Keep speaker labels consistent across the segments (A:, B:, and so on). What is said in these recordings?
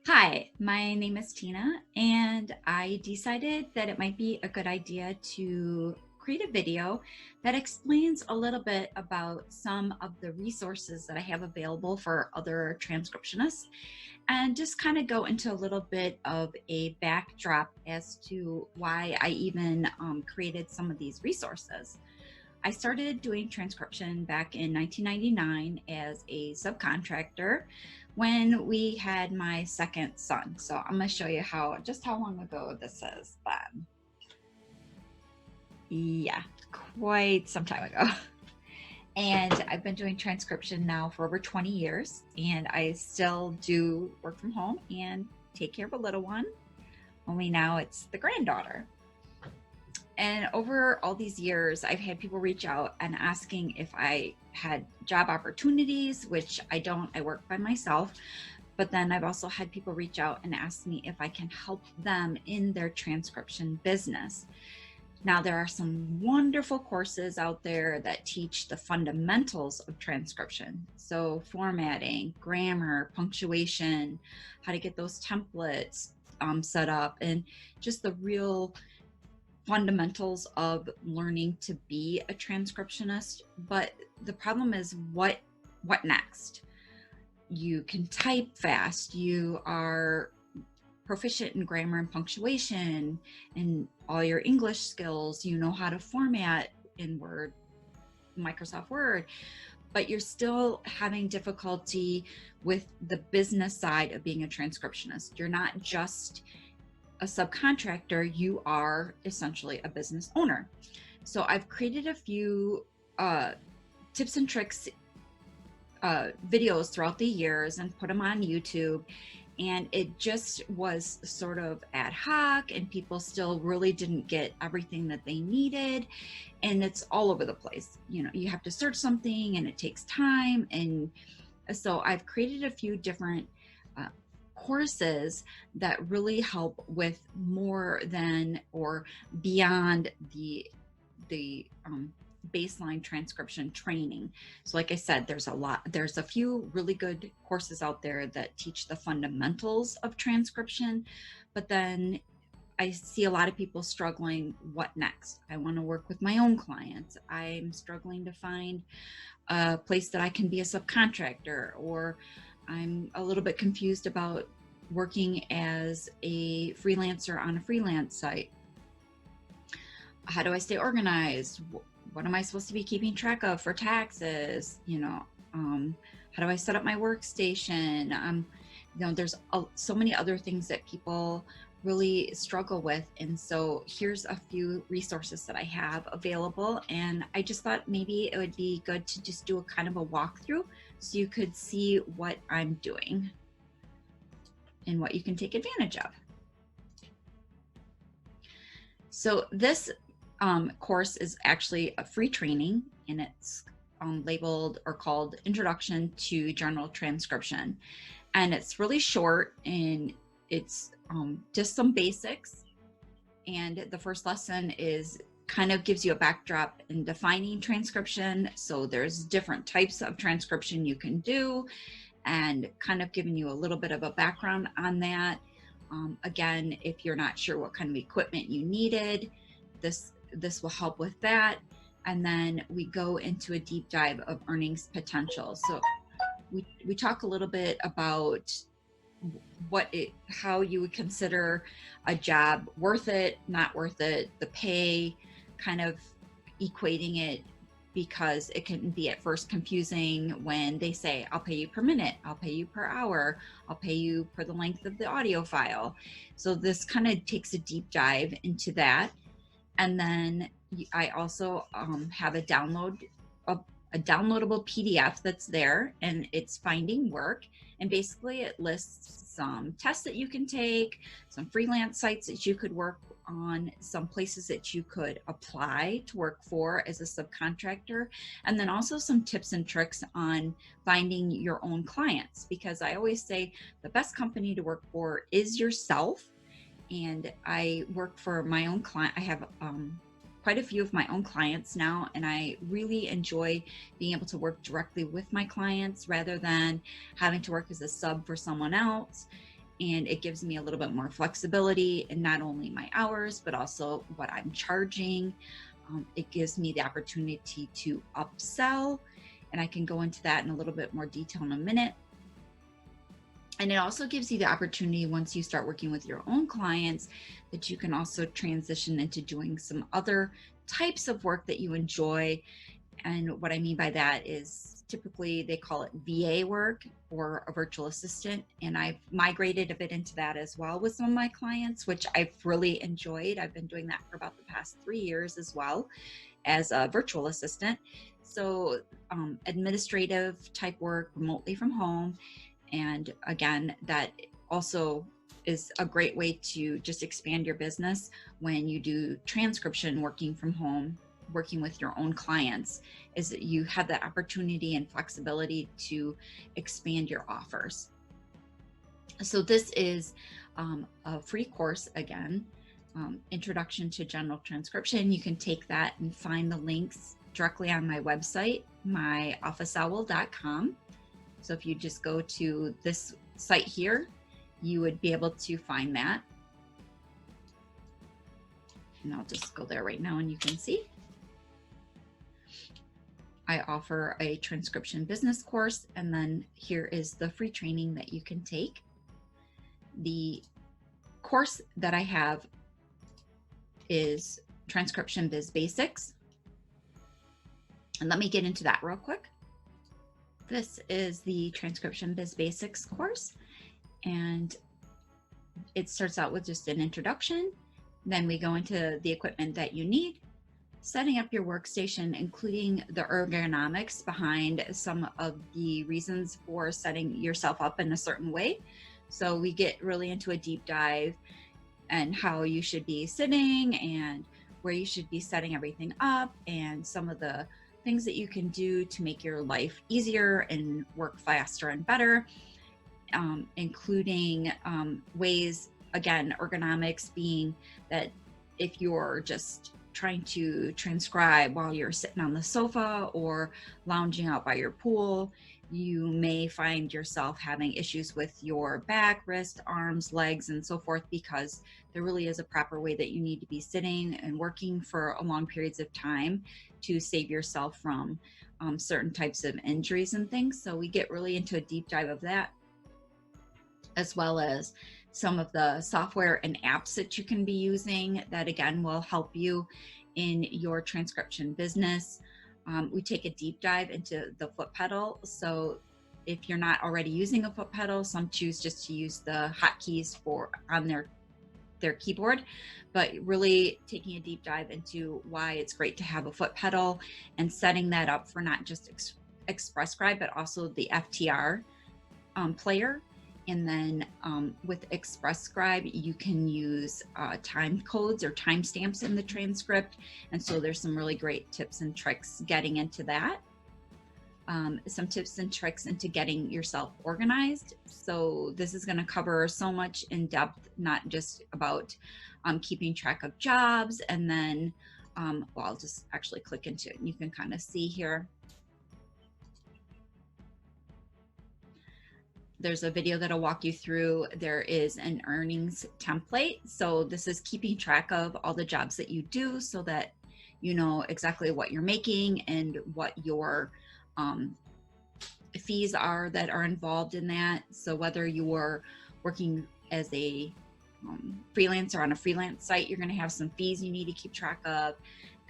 A: Hi, my name is Tina, and I decided that it might be a good idea to create a video that explains a little bit about some of the resources that I have available for other transcriptionists and just kind of go into a little bit of a backdrop as to why I even created some of these resources. I started doing transcription back in 1999 as a subcontractor when we had my second son. So I'm going to show you just how long ago this is. But yeah, quite some time ago. And I've been doing transcription now for over 20 years, and I still do work from home and take care of a little one. Only now it's the granddaughter. And over all these years, I've had people reach out and asking if I had job opportunities, which I don't. I work by myself. But then I've also had people reach out and ask me if I can help them in their transcription business. Now, there are some wonderful courses out there that teach the fundamentals of transcription. So formatting, grammar, punctuation, how to get those templates set up, and just the real fundamentals of learning to be a transcriptionist. But the problem is what next? You can type fast, you are proficient in grammar and punctuation and all your English skills, you know how to format in Microsoft Word, but you're still having difficulty with the business side of being a transcriptionist. You're not just a subcontractor, you are essentially a business owner. So I've created a few tips and tricks videos throughout the years and put them on YouTube. And it just was sort of ad hoc, and people still really didn't get everything that they needed. And it's all over the place. You know, you have to search something and it takes time. And so I've created a few different courses that really help with more than or beyond the baseline transcription training. So like I said, there's a few really good courses out there that teach the fundamentals of transcription, but then I see a lot of people struggling. What next? I want to work with my own clients. I'm struggling to find a place that I can be a subcontractor, or I'm a little bit confused about working as a freelancer on a freelance site. How do I stay organized? What am I supposed to be keeping track of for taxes? How do I set up my workstation? There's so many other things that people really struggle with. And so here's a few resources that I have available. And I just thought maybe it would be good to just do a kind of a walkthrough so you could see what I'm doing and what you can take advantage of. So this course is actually a free training, and it's labeled or called Introduction to General Transcription. And it's really short, and it's just some basics. And the first lesson is kind of gives you a backdrop in defining transcription. So there's different types of transcription you can do, and kind of giving you a little bit of a background on that. Again, if you're not sure what kind of equipment you needed, this will help with that. And then we go into a deep dive of earnings potential. So we talk a little bit about how you would consider a job worth it, not worth it, the pay, kind of equating it, because it can be at first confusing when they say, I'll pay you per minute, I'll pay you per hour, I'll pay you per the length of the audio file. So this kind of takes a deep dive into that. And then I also have a downloadable PDF that's there, and it's finding work. And basically it lists some tests that you can take, some freelance sites that you could work on, some places that you could apply to work for as a subcontractor, and then also some tips and tricks on finding your own clients. Because I always say the best company to work for is yourself. And I work for my own client. I have quite a few of my own clients now, and I really enjoy being able to work directly with my clients rather than having to work as a sub for someone else. and it gives me a little bit more flexibility in not only my hours, but also what I'm charging. It gives me the opportunity to upsell, and I can go into that in a little bit more detail in a minute. And it also gives you the opportunity, once you start working with your own clients, that you can also transition into doing some other types of work that you enjoy. And what I mean by that is typically they call it VA work or a virtual assistant. And I've migrated a bit into that as well with some of my clients, which I've really enjoyed. I've been doing that for about the past 3 years as well as a virtual assistant. So administrative type work remotely from home. And again, that also is a great way to just expand your business when you do transcription working from home, working with your own clients, is that you have that opportunity and flexibility to expand your offers. So this is a free course again, Introduction to General Transcription. You can take that and find the links directly on my website, myofficeowl.com. So if you just go to this site here, you would be able to find that. And I'll just go there right now and you can see. I offer a transcription business course, and then here is the free training that you can take. The course that I have is Transcription Biz Basics. And let me get into that real quick. This is the Transcription Biz Basics course, and it starts out with just an introduction. Then we go into the equipment that you need, setting up your workstation, including the ergonomics behind some of the reasons for setting yourself up in a certain way. So we get really into a deep dive and how you should be sitting and where you should be setting everything up, and some of the things that you can do to make your life easier and work faster and better, including ways, again, ergonomics being that if you're just trying to transcribe while you're sitting on the sofa or lounging out by your pool, you may find yourself having issues with your back, wrist, arms, legs, and so forth, because there really is a proper way that you need to be sitting and working for long periods of time to save yourself from certain types of injuries and things. So we get really into a deep dive of that, as well as some of the software and apps that you can be using that, again, will help you in your transcription business. We take a deep dive into the foot pedal. So if you're not already using a foot pedal, some choose just to use the hotkeys on their keyboard, but really taking a deep dive into why it's great to have a foot pedal and setting that up for not just ExpressScribe, but also the FTR player. And then with ExpressScribe, you can use time codes or timestamps in the transcript. And so there's some really great tips and tricks getting into that. Some tips and tricks into getting yourself organized. So this is going to cover so much in depth, not just about keeping track of jobs. And then, well, I'll just actually click into it and you can kind of see here. There's a video that'll walk you through. There is an earnings template. So this is keeping track of all the jobs that you do so that you know exactly what you're making and what your fees are that are involved in that. So whether you're working as a freelancer on a freelance site, you're going to have some fees you need to keep track of.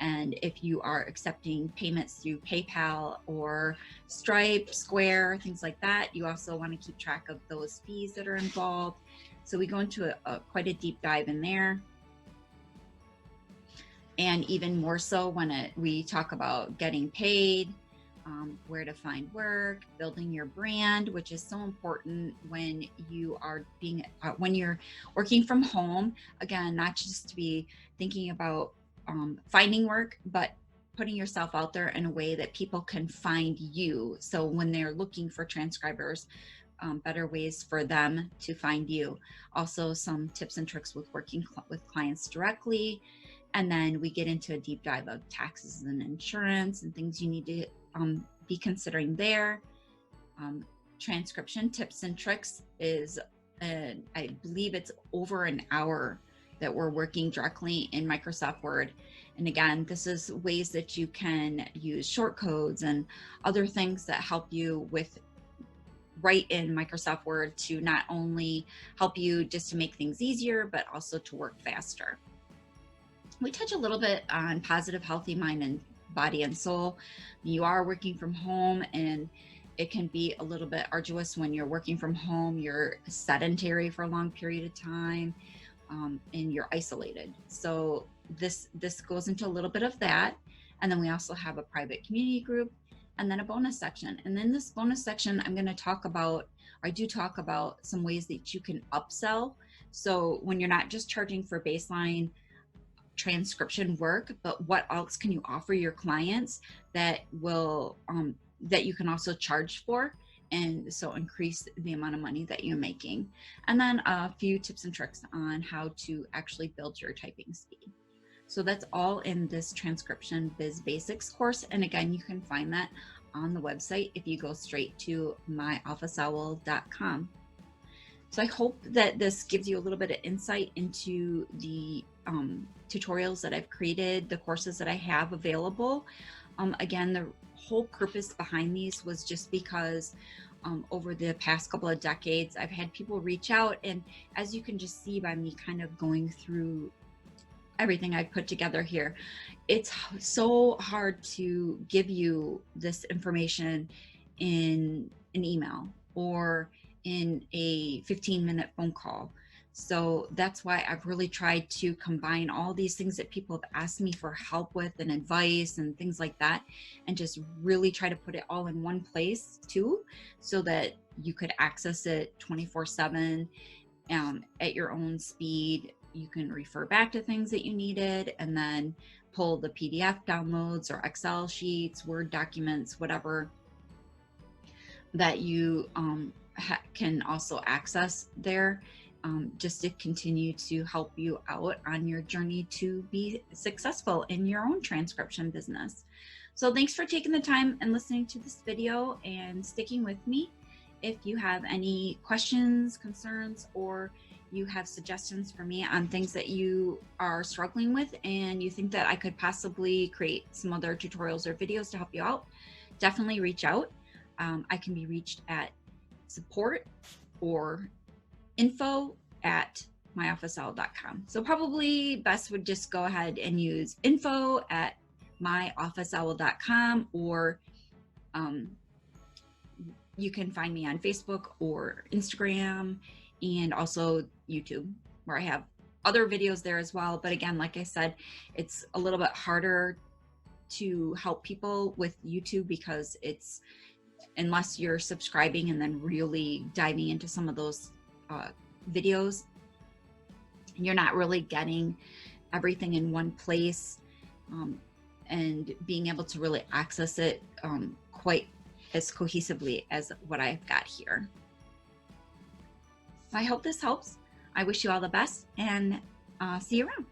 A: And if you are accepting payments through PayPal or Stripe, Square, things like that, you also want to keep track of those fees that are involved. So we go into quite a deep dive in there. And even more so when we talk about getting paid, where to find work, building your brand, which is so important when you are when you're working from home. Again, not just to be thinking about finding work, but putting yourself out there in a way that people can find you. So when they're looking for transcribers, better ways for them to find you. Also some tips and tricks with working with clients directly. And then we get into a deep dive of taxes and insurance and things you need to be considering there. Transcription tips and tricks is and I believe it's over an hour that we're working directly in Microsoft Word. And again, this is ways that you can use short codes and other things that help you with write in Microsoft Word to not only help you just to make things easier, but also to work faster. We touch a little bit on positive, healthy mind and body and soul. You are working from home, and it can be a little bit arduous when you're working from home. You're sedentary for a long period of time, and you're isolated. So this goes into a little bit of that. And then we also have a private community group, and then a bonus section. And then this bonus section, I'm going to talk about, I do talk about some ways that you can upsell. So when you're not just charging for baseline transcription work, but what else can you offer your clients that will, that you can also charge for, and so increase the amount of money that you're making. And then a few tips and tricks on how to actually build your typing speed. So that's all in this Transcription Biz Basics course. And again, you can find that on the website if you go straight to myofficeowl.com. So I hope that this gives you a little bit of insight into the tutorials that I've created, the courses that I have available. Again, the whole purpose behind these was just because over the past couple of decades, I've had people reach out, and as you can just see by me kind of going through everything I've put together here, it's so hard to give you this information in an email or in a 15-minute phone call. So that's why I've really tried to combine all these things that people have asked me for help with and advice and things like that, and just really try to put it all in one place too, so that you could access it 24/7 at your own speed. You can refer back to things that you needed, and then pull the PDF downloads or Excel sheets, Word documents, whatever that you can also access there, just to continue to help you out on your journey to be successful in your own transcription business. So thanks for taking the time and listening to this video and sticking with me. If you have any questions, concerns, or you have suggestions for me on things that you are struggling with and you think that I could possibly create some other tutorials or videos to help you out, definitely reach out. I can be reached at support or info@myofficeowl.com. So probably best would just go ahead and use info@myofficeowl.com, or you can find me on Facebook or Instagram, and also YouTube, where I have other videos there as well. But again, like I said, it's a little bit harder to help people with YouTube because it's, unless you're subscribing and then really diving into some of those videos, you're not really getting everything in one place, and being able to really access it quite as cohesively as what I've got here. I hope this helps. I wish you all the best, and see you around.